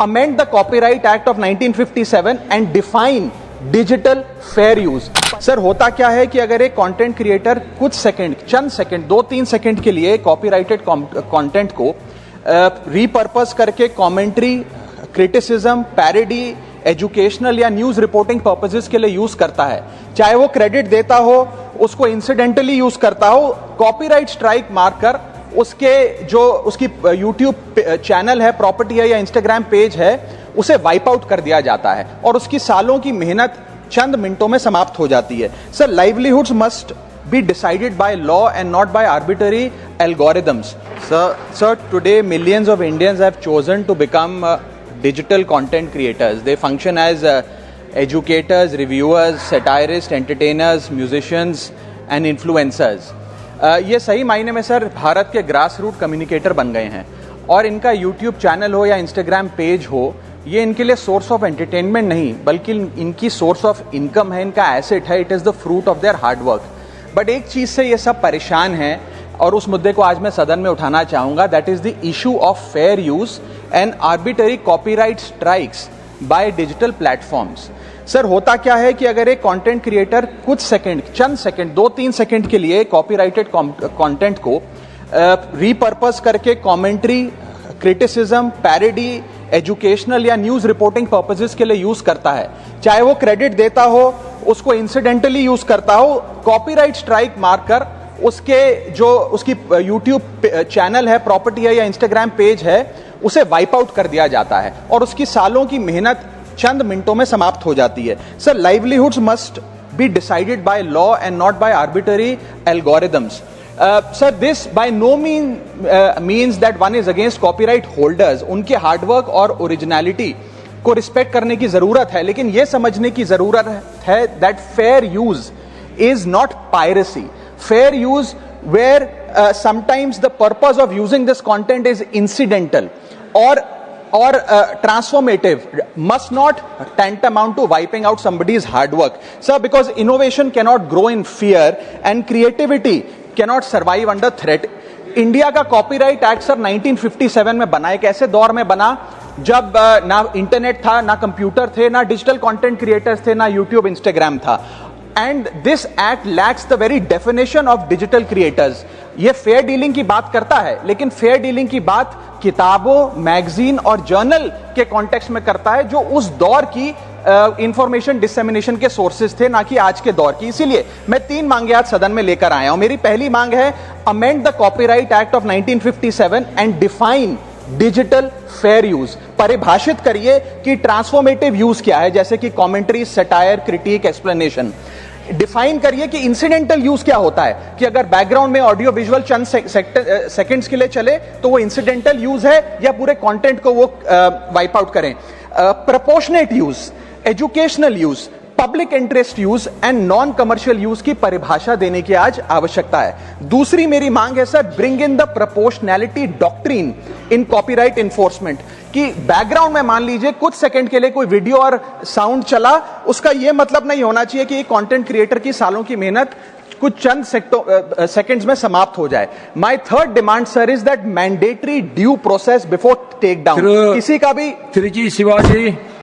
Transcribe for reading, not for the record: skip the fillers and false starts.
amend the Copyright Act of 1957 and define digital fair use. Sir होता क्या है कि अगर एक कंटेंट क्रिएटर कुछ सेकंड, चंद सेकंड, 2-3 सेकंड के लिए कॉपीराइटेड कंटेंट को रीपर्पस करके कमेंट्री, क्रिटिसिज्म, पैरोडी, एजुकेशनल या न्यूज रिपोर्टिंग पर्पसेस के लिए यूज करता है, चाहे वो क्रेडिट देता हो, उसको इंसिडेंटली यूज करता हो, कॉपीराइट स्ट्राइक मारकर उसके जो उसकी यूट्यूब चैनल है, प्रॉपर्टी है या इंस्टाग्राम पेज है, उसे वाइप आउट कर दिया जाता है और उसकी सालों की मेहनत चंद मिनटों में समाप्त हो जाती है। Sir, livelihoods must be decided by law and not by arbitrary algorithms. Sir, today millions of Indians have chosen to become digital content creators. They function as educators, reviewers, satirists, entertainers, musicians and influencers. ये सही मायने में sir Bharat के grass root communicator बन गए हैं और इनका यूट्यूब चैनल हो या इंस्टाग्राम पेज हो, ये इनके लिए सोर्स ऑफ एंटरटेनमेंट नहीं बल्कि इनकी सोर्स ऑफ इनकम है, इनका एसेट है। It is the fruit of their hard work. But एक चीज़ से ये सब परेशान हैं और उस मुद्दे को आज मैं सदन में उठाना चाहूँगा, that is the issue of fair use and arbitrary copyright strikes by digital platforms. Sir होता क्या है कि अगर एक कंटेंट क्रिएटर कुछ सेकंड, चंद सेकंड, 2-3 सेकंड के लिए कॉपीराइटेड कंटेंट को रीपर्पस करके कमेंट्री, क्रिटिसिज्म, पैरोडी, एजुकेशनल या न्यूज रिपोर्टिंग पर्पसेस के लिए यूज करता है, चाहे वो क्रेडिट देता हो, उसको इंसिडेंटली यूज करता हो, कॉपीराइट स्ट्राइक मारकर उसके जो उसकी यूट्यूब चैनल है, प्रॉपर्टी है या इंस्टाग्राम पेज है, उसे वाइप आउट कर दिया जाता है और उसकी सालों की मेहनत चंद मिनटों में समाप्त हो जाती है। Sir, livelihoods must be decided by law and not by arbitrary algorithms. Sir, this by no means that one is against copyright holders. उनके हार्डवर्क और ओरिजिनलिटी को रिस्पेक्ट करने की जरूरत है, लेकिन यह समझने की जरूरत है that fair use is not piracy. Fair use where sometimes the purpose of using this content is incidental or transformative must not tantamount to wiping out somebody's hard work. Sir, because innovation cannot grow in fear and creativity cannot survive under threat. India का copyright act sir 1957 में बना, एक ऐसे दौर में बना जब ना इंटरनेट था, ना कंप्यूटर थे, ना डिजिटल कंटेंट क्रिएटर्स थे, ना यूट्यूब, इंस्टाग्राम था। And this act lakhs the very definition of digital creators. ये फेयर डीलिंग की बात करता है, लेकिन फेयर डीलिंग की बात किताबों, मैगजीन और जर्नल के कॉन्टेक्स्ट में करता है, जो उस दौर की इंफॉर्मेशन डिसेमिनेशन के सोर्सेज थे, ना कि आज के दौर की। इसीलिए मैं 3 मांगे आज सदन में लेकर आया हूं। मेरी पहली मांग है, amend the copyright act of 1957 and define digital fair use. परिभाषित करिए कि ट्रांसफॉर्मेटिव यूज क्या है, जैसे कि commentary, satire, critic, explanation. Define करिए कि इंसिडेंटल यूज क्या होता है, कि अगर बैकग्राउंड में ऑडियो विजुअल चंद सेकंड्स के लिए चले तो वो इंसिडेंटल यूज है या पूरे कंटेंट को वो वाइप आउट करें। Proportionate use, educational use, public interest use and non commercial use की परिभाषा देने की आज आवश्यकता है। दूसरी मेरी मांग है sir, bring in the proportionality doctrine in copyright enforcement, कि बैकग्राउंड में मान लीजिए कुछ सेकंड के लिए कोई वीडियो और साउंड चला, उसका यह मतलब नहीं होना चाहिए कि कंटेंट क्रिएटर की सालों की मेहनत कुछ चंद सेकंड्स में समाप्त हो जाए। My third demand sir is that mandatory due process before take down. किसी का भी श्री जी शिवाजी